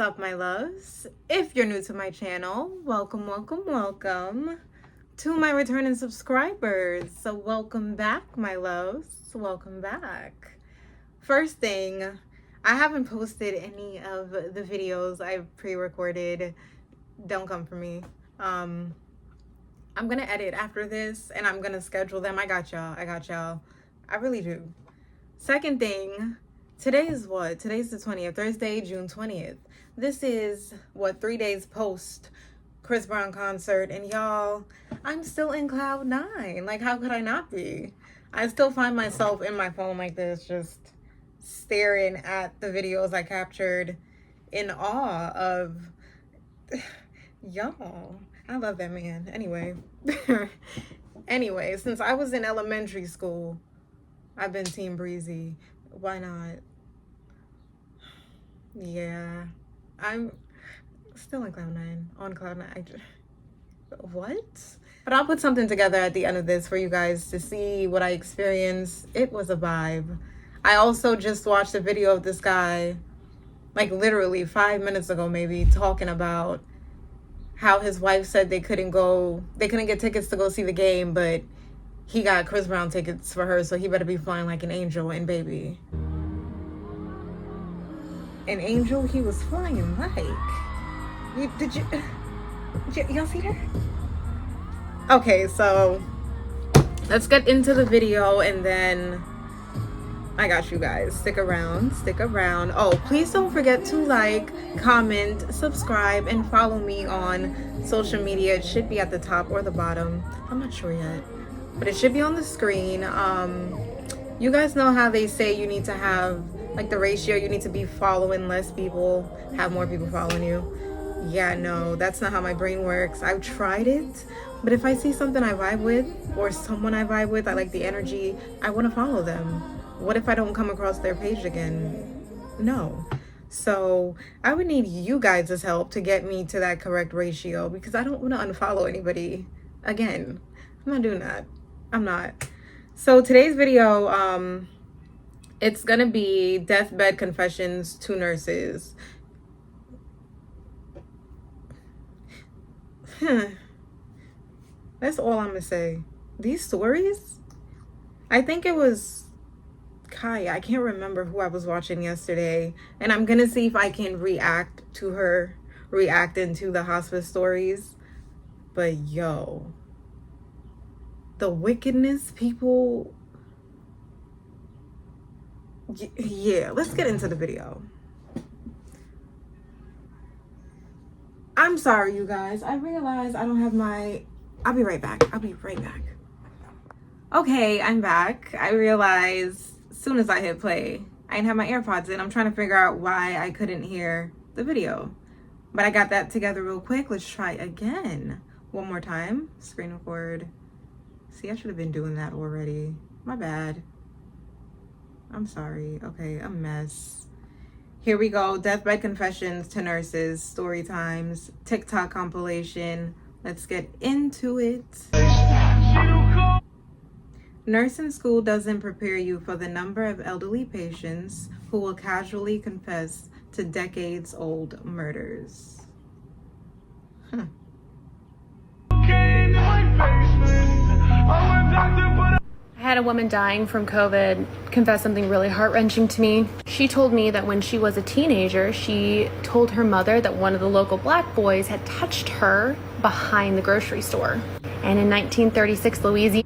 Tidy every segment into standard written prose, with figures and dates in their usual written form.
up, my loves? If you're new to my channel, welcome to my returning subscribers. So welcome back, my loves. Welcome back. First thing, I haven't posted any of the videos I've pre-recorded. Don't come for me. I'm gonna edit after this and I'm gonna schedule them. I got y'all. I really do. Second thing, today is what? Today's the 20th, Thursday, June 20th. This is what, 3 days post Chris Brown concert, and y'all, I'm still in cloud 9. Like, how could I not be? I still find myself in my phone like this, just staring at the videos I captured in awe of y'all. I love that man. Anyway, since I was in elementary school, I've been Team Breezy. Why not? Yeah, I'm still in cloud 9, on cloud 9. What? But I'll put something together at the end of this for you guys to see what I experienced. It was a vibe. I also just watched a video of this guy, like literally 5 minutes ago maybe, talking about how his wife said they couldn't get tickets to go see the game, but he got Chris Brown tickets for her, so he better be flying like an angel. And baby, an angel he was flying like. Did y'all see that? Okay, so let's get into the video and then I got you guys. Stick around. Oh, please don't forget to like, comment, subscribe, and follow me on social media. It should be at the top or the bottom. I'm not sure yet, but it should be on the screen. You guys know how they say you need to have like the ratio, you need to be following less people, have more people following you. Yeah, no, that's not how my brain works. I've tried it, but if I see something I vibe with or someone I vibe with, I like the energy, I want to follow them. What if I don't come across their page again? No. So I would need you guys' help to get me to that correct ratio, because I don't want to unfollow anybody again. I'm not doing that. I'm not. So today's video, it's gonna be deathbed confessions to nurses. That's all I'm gonna say. These stories, I think it was Kaya, I can't remember who I was watching yesterday, and I'm gonna see if I can react to her reacting to the hospice stories. But yo, the wickedness, people. Yeah, let's get into the video. I'm sorry, you guys. I realize I don't have my... I'll be right back. Okay, I'm back. I realized as soon as I hit play, I didn't have my AirPods in. I'm trying to figure out why I couldn't hear the video. But I got that together real quick. Let's try again. One more time. Screen record. See, I should have been doing that already. My bad. I'm sorry. Okay, a mess. Here we go. Deathbed confessions to nurses, story times, TikTok compilation. Let's get into it. Nursing school doesn't prepare you for the number of elderly patients who will casually confess to decades-old murders. I had a woman dying from COVID confess something really heart-wrenching to me. She told me that when she was a teenager, she told her mother that one of the local black boys had touched her behind the grocery store. And in 1936, Louisiana,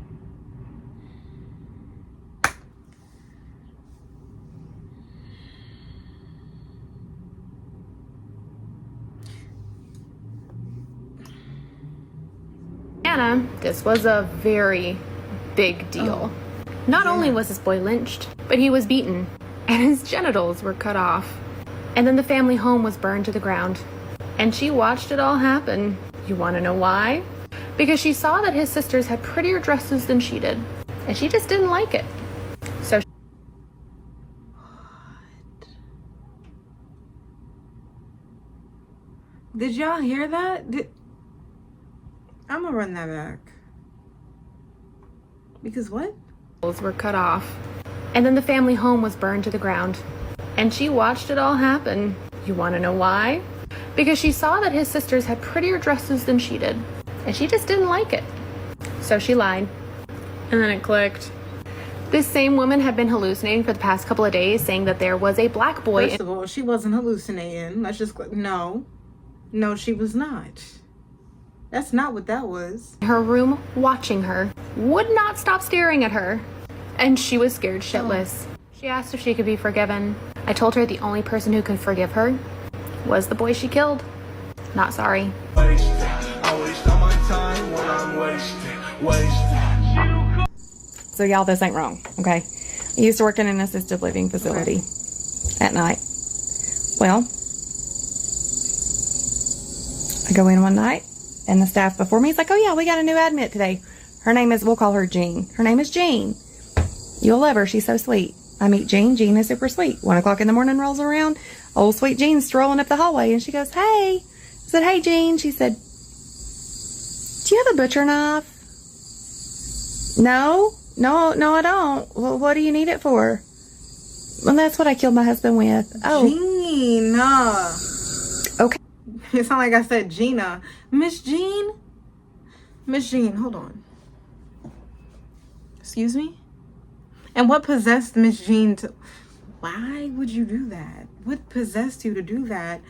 this was a very big deal. Not only was this boy lynched, but he was beaten and his genitals were cut off. And then the family home was burned to the ground. And she watched it all happen. You want to know why? Because she saw that his sisters had prettier dresses than she did. And she just didn't like it. So Did y'all hear that? I'm gonna run that back. Because what? were cut off. And then the family home was burned to the ground. And she watched it all happen. You want to know why? because she saw that his sisters had prettier dresses than she did, and she just didn't like it. So she lied. And then it clicked. This same woman had been hallucinating for the past couple of days, saying that there was a black boy. First of all, she wasn't hallucinating. Let's just no, she was not. That's not what that was. In her room, watching her, would not stop staring at her, and she was scared shitless. She asked if she could be forgiven. I told her the only person who could forgive her was the boy she killed. Not sorry. So y'all, this ain't wrong, okay? I used to work in an assisted living facility at night. Well, I go in one night, and the staff before me is like, oh yeah, we got a new admit today. Her name is, we'll call her Jean. Her name is Jean. You'll love her. She's so sweet. I meet Jean. Jean is super sweet. 1 o'clock in the morning rolls around. Old sweet Jean's strolling up the hallway, and she goes, hey. I said, hey, Jean. She said, do you have a butcher knife? No, I don't. Well, what do you need it for? Well, that's what I killed my husband with. Oh. Gina. Okay. It sounded like I said Gina. Miss Jean? Miss Jean, hold on. Excuse me? And what possessed Miss Jean to... Why would you do that? What possessed you to do that?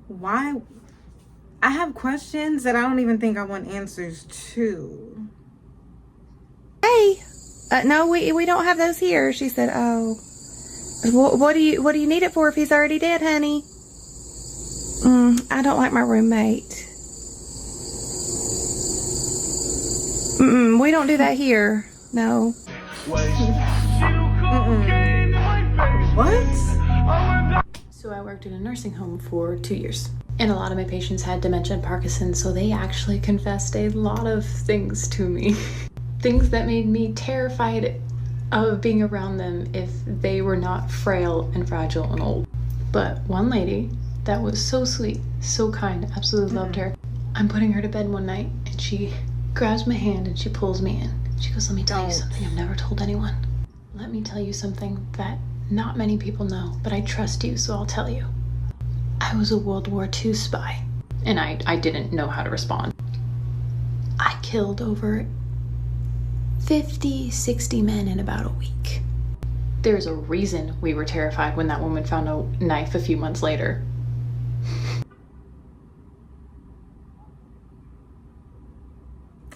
Why? I have questions that I don't even think I want answers to. Hey, no, we don't have those here. She said, oh. What do you need it for if he's already dead, honey? I don't like my roommate. We don't do that here. No. What? So I worked in a nursing home for 2 years. And a lot of my patients had dementia and Parkinson's, so they actually confessed a lot of things to me. Things that made me terrified of being around them if they were not frail and fragile and old. But one lady that was so sweet, so kind, absolutely loved her. I'm putting her to bed one night, and she grabs my hand and she pulls me in. She goes, let me tell you something I've never told anyone. Let me tell you something that not many people know, but I trust you, so I'll tell you. I was a World War II spy, and I didn't know how to respond. I killed over 50, 60 men in about a week. There's a reason we were terrified when that woman found a knife a few months later.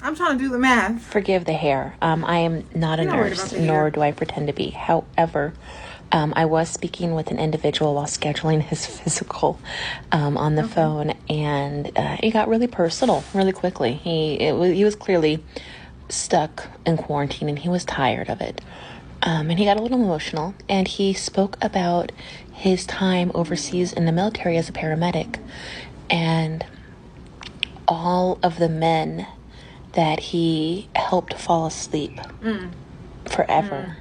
I'm trying to do the math. Forgive the hair. I am not a nurse, nor do I pretend to be. However, I was speaking with an individual while scheduling his physical on the phone, and it got really personal really quickly. He was clearly stuck in quarantine, and he was tired of it. And he got a little emotional, and he spoke about his time overseas in the military as a paramedic, and all of the men that he helped fall asleep forever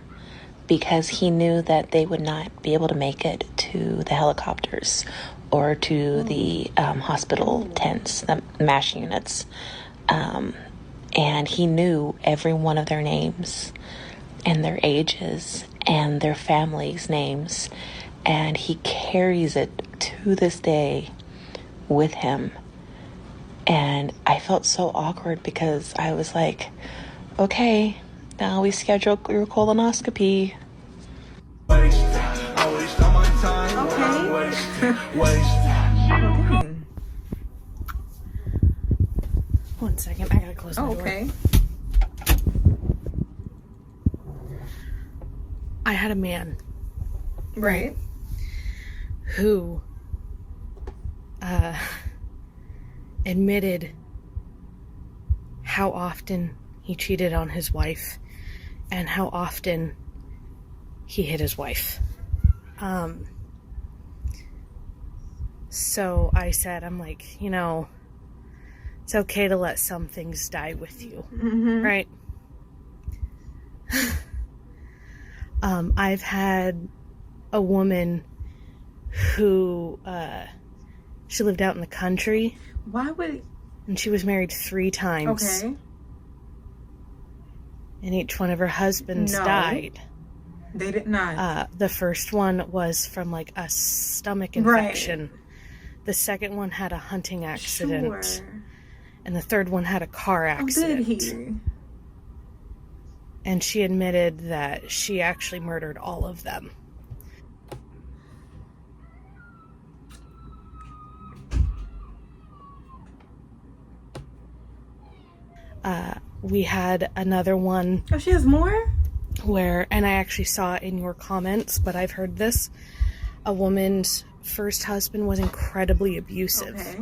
because he knew that they would not be able to make it to the helicopters or to the hospital tents, the MASH units. And he knew every one of their names and their ages and their families' names. And he carries it to this day with him. And I felt so awkward because I was like, okay, now we schedule your colonoscopy. Okay. One second, I gotta close my door. Okay. I had a man Right. who admitted how often he cheated on his wife and how often he hit his wife. So I said, I'm like, it's okay to let some things die with you, right? I've had a woman who, she lived out in the country. Why would... And she was married 3 times. Okay. And each one of her husbands died. They did not. The first one was from like a stomach infection. The second one had a hunting accident. Sure. And the third one had a car accident. Oh, did he? And she admitted that she actually murdered all of them. We had another one. Oh, she has more? Where, and I actually saw it in your comments, but I've heard this. A woman's first husband was incredibly abusive. Okay.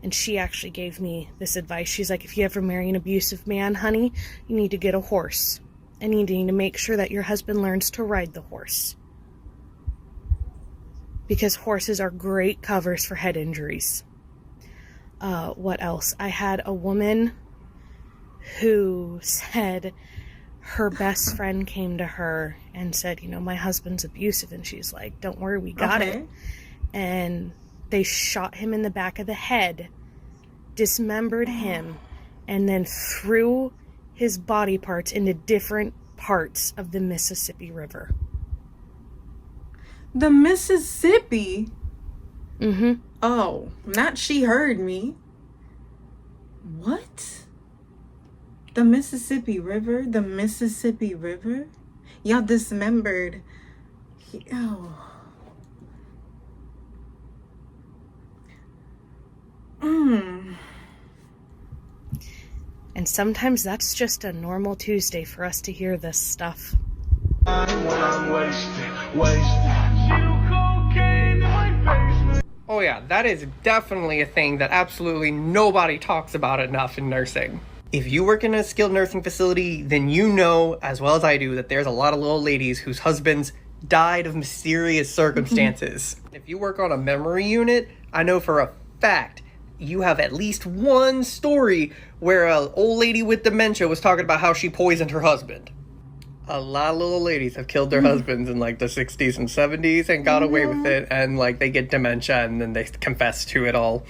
And she actually gave me this advice. She's like, if you ever marry an abusive man, honey, you need to get a horse. And you need to make sure that your husband learns to ride the horse. Because horses are great covers for head injuries. What else? I had a woman who said her best friend came to her and said, you know, my husband's abusive. And she's like, don't worry, we got it. And they shot him in the back of the head, dismembered him, and then threw his body parts into different parts of the Mississippi River. The Mississippi? Mm-hmm. Oh, not she heard me. What? The Mississippi River? The Mississippi River? Y'all dismembered. Oh. And sometimes that's just a normal Tuesday for us to hear this stuff. Oh yeah, that is definitely a thing that absolutely nobody talks about enough in nursing. If you work in a skilled nursing facility, then you know, as well as I do, that there's a lot of little ladies whose husbands died of mysterious circumstances. If you work on a memory unit, I know for a fact you have at least one story where an old lady with dementia was talking about how she poisoned her husband. A lot of little ladies have killed their husbands in like the 60s and 70s and got away with it, and like they get dementia and then they confess to it all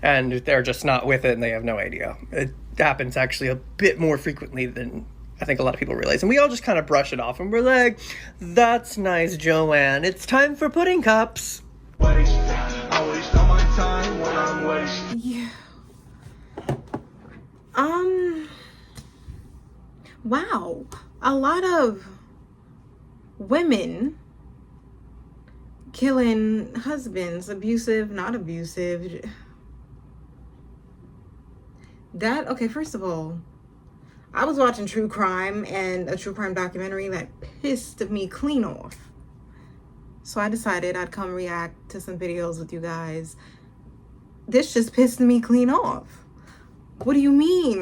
and they're just not with it and they have no idea. It happens actually a bit more frequently than I think a lot of people realize, and we all just kind of brush it off and we're like, that's nice, Joanne, it's time for pudding cups. Yeah. Wow. A lot of women killing husbands, abusive, not abusive. That, okay, first of all, I was watching true crime and a true crime documentary that pissed me clean off. So I decided I'd come react to some videos with you guys. This just pissed me clean off. What do you mean?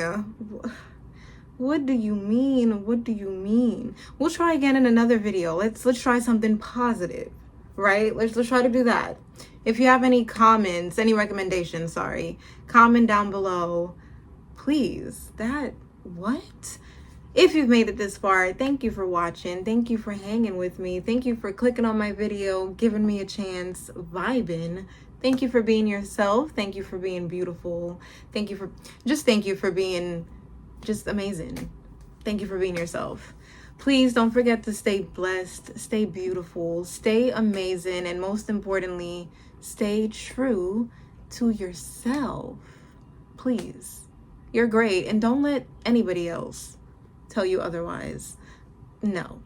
What do you mean? What do you mean? We'll try again in another video. Let's try something positive, right? Let's try to do that. If you have any comments, any recommendations, sorry, comment down below. Please. What? If you've made it this far, thank you for watching. Thank you for hanging with me. Thank you for clicking on my video, giving me a chance, vibing. Thank you for being yourself. Thank you for being beautiful. Thank you for being just amazing. Thank you for being yourself. Please don't forget to stay blessed, stay beautiful, stay amazing, and most importantly, stay true to yourself. Please. You're great, and don't let anybody else tell you otherwise. No.